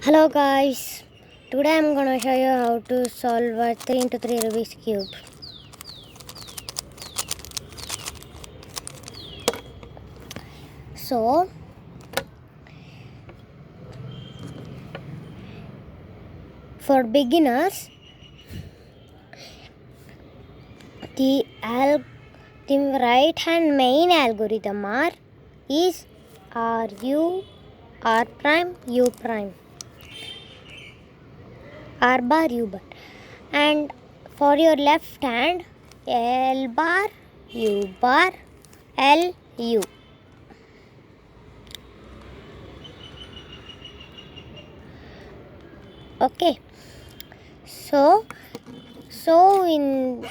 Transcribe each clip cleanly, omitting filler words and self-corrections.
Hello guys, today I'm gonna show you how to solve a 3 into 3 Rubik's cube. So, for beginners, the right hand main algorithm is R U R prime U prime R bar U bar, and for your left hand L bar U bar L U. Okay, so in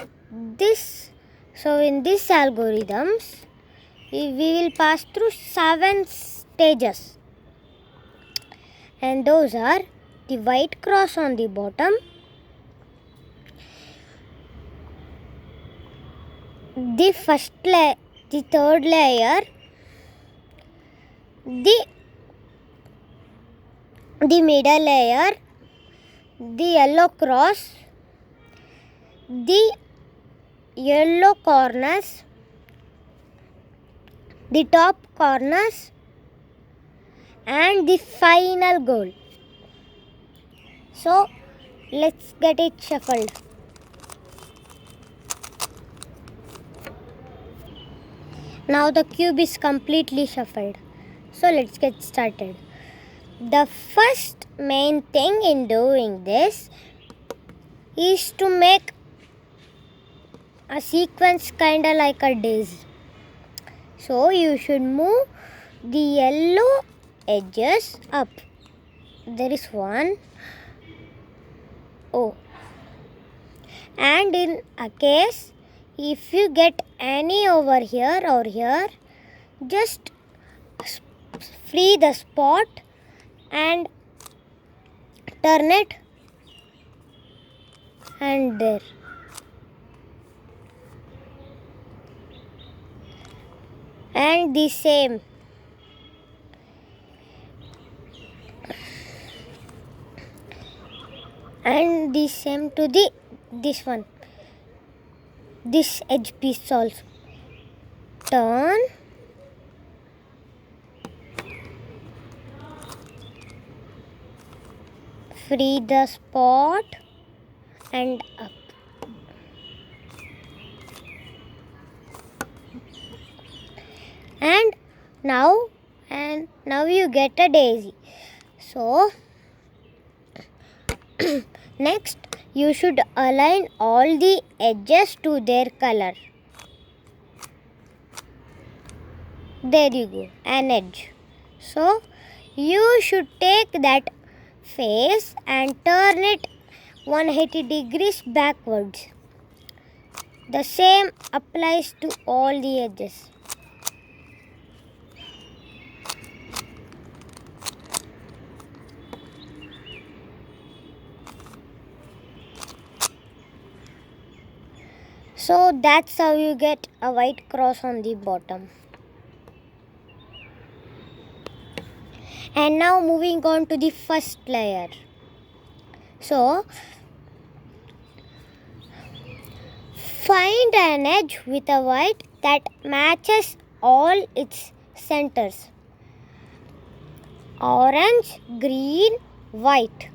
this algorithms we will pass through 7 stages, and those are the white cross on the bottom, the third layer, the middle layer, the yellow cross, the yellow corners, the top corners, and the final goal. So let's get it shuffled. Now the cube is completely shuffled. So let's get started. The first main thing in doing this is to make a sequence kinda like a daisy. So you should move the yellow edges up. There is one. Oh. And in a case, if you get any over here or here, just free the spot and turn it, and there. And the same. And the same to this one. This edge piece also. Turn. Free the spot and up. And now you get a daisy. So next you should align all the edges to their color. There you go, an edge. So you should take that face and turn it 180 degrees backwards. The same applies to all the edges. So that's how you get a white cross on the bottom. And now moving on to the first layer. So find an edge with a white that matches all its centers. Orange, green, white.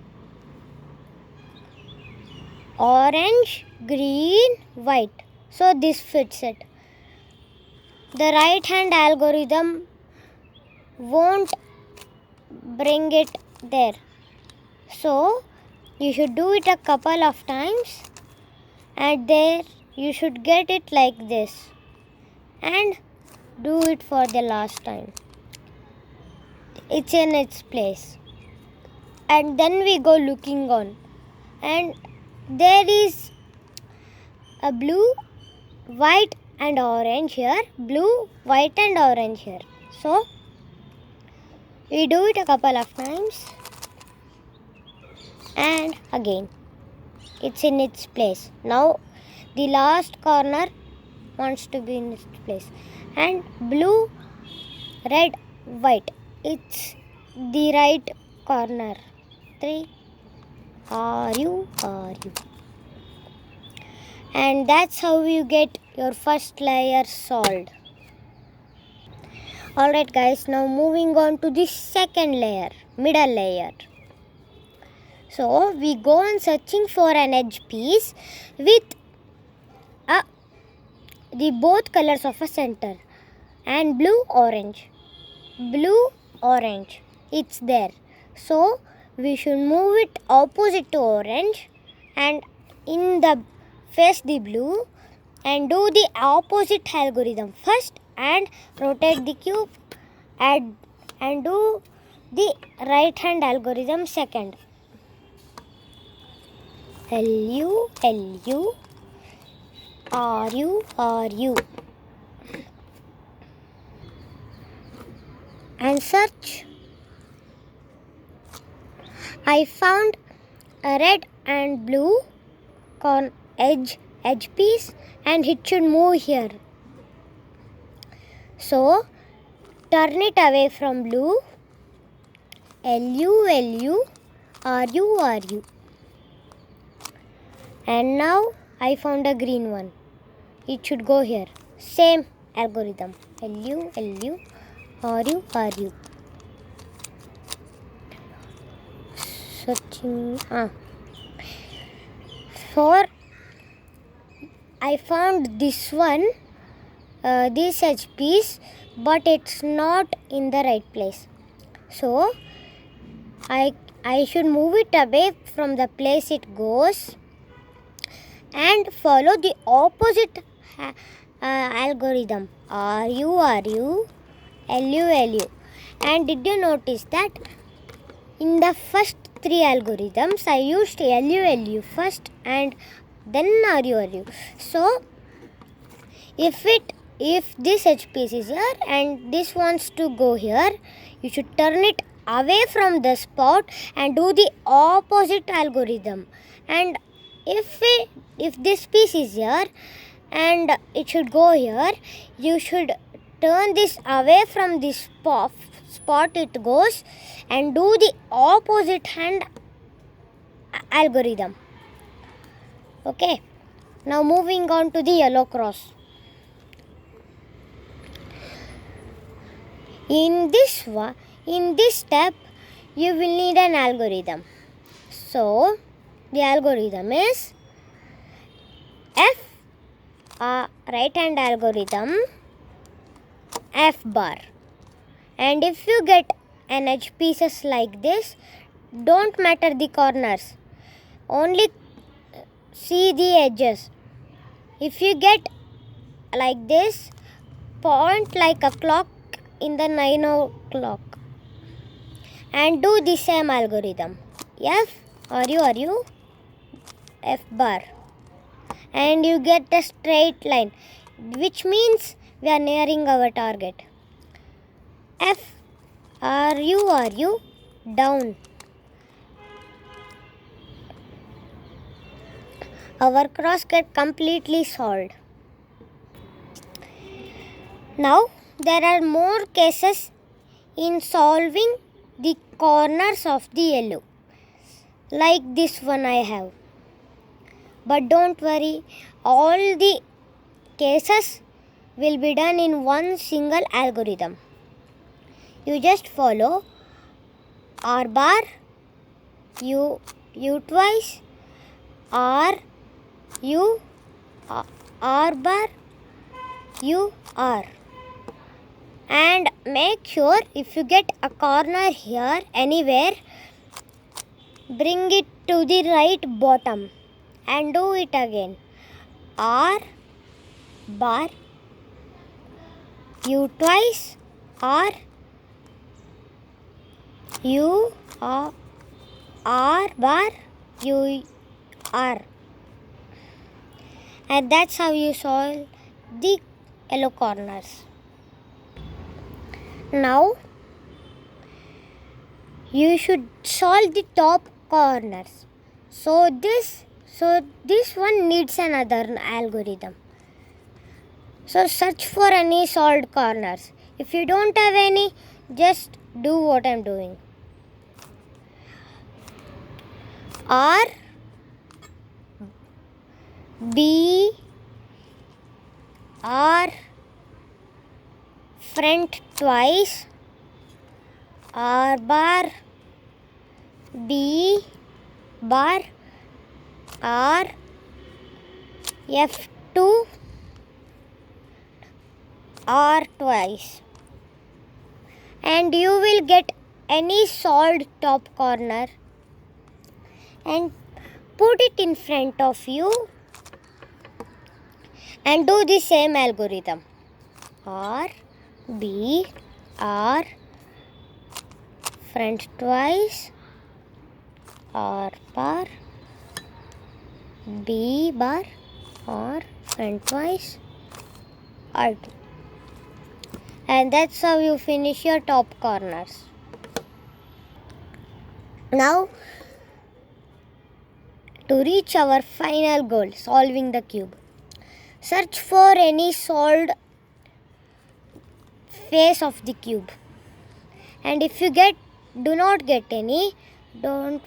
Orange, green, white. So this fits it. The right hand algorithm won't bring it there. So you should do it a couple of times, and there you should get it like this, and do it for the last time. It's in its place. And then we go looking on, and there is a blue, white and orange here, blue, white and orange here. So we do it a couple of times, and again it's in its place. Now the last corner wants to be in its place, and blue, red, white, it's the right corner. 3. Are you? And that's how you get your first layer solved. Alright guys, now moving on to the second layer, middle layer. So we go on searching for an edge piece with the both colors of a center and blue orange, it's there. So we should move it opposite to orange and in the face the blue and do the opposite algorithm first and rotate the cube and do the right hand algorithm second. LU, RU, and search. I found a red and blue edge piece and it should move here. So turn it away from blue. LU, RU. And now I found a green one. It should go here. Same algorithm. LU, RU. Searching. For I found this one, this edge piece, but it's not in the right place. So I should move it away from the place it goes and follow the opposite algorithm. RU, LU. And did you notice that in the first 3 algorithms I used LU first and then RU. So if this edge piece is here and this wants to go here, you should turn it away from the spot and do the opposite algorithm. And if this piece is here and it should go here, you should turn this away from the spot it goes and do the opposite hand algorithm. Okay, now moving on to the yellow cross. In this step you will need an algorithm. So the algorithm is right hand algorithm F bar. And if you get an edge pieces like this, don't matter the corners, only see the edges. If you get like this, point like a clock in the 9 o'clock and do the same algorithm. RU, F bar, and you get a straight line, which means we are nearing our target. RU, down. Our cross get completely solved. Now there are more cases in solving the corners of the yellow, like this one I have. But don't worry, all the cases will be done in one single algorithm. You just follow R bar, U twice, R bar, U, R. And make sure if you get a corner here anywhere, bring it to the right bottom and do it again. R bar, U twice, R, U, R bar, U, R. And that's how you solve the yellow corners. Now you should solve the top corners. So this one needs another algorithm. So search for any solved corners. If you don't have any, just do what I'm doing. R B R front twice, R bar B bar R F2 R twice, and you will get any solved top corner and put it in front of you and do the same algorithm. R B R front twice, R bar B bar R front twice, R2. And that's how you finish your top corners. Now, to reach our final goal, solving the cube, search for any solved face of the cube. And if you do not get any, don't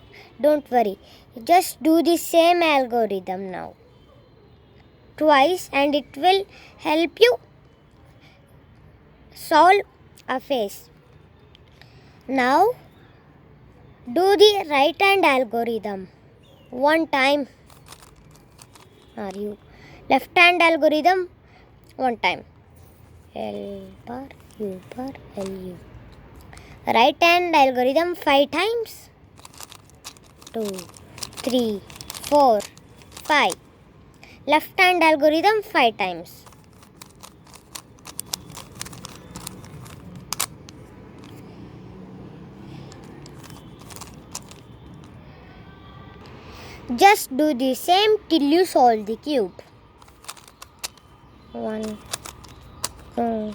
worry. Just do the same algorithm now twice, and it will help you solve a face. Now do the right hand algorithm one time. Are you left hand algorithm one time? L bar U bar L U. Right hand algorithm 5 times. 2 3 4 5. Left hand algorithm 5 times. Just do the same till you solve the cube. 1 2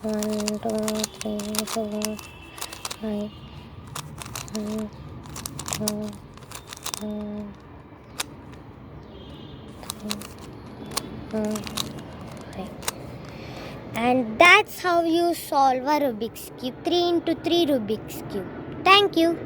1 2 3 4 5 1 2 1 5. And that's how you solve a Rubik's Cube, 3 into 3 Rubik's Cube. Thank you.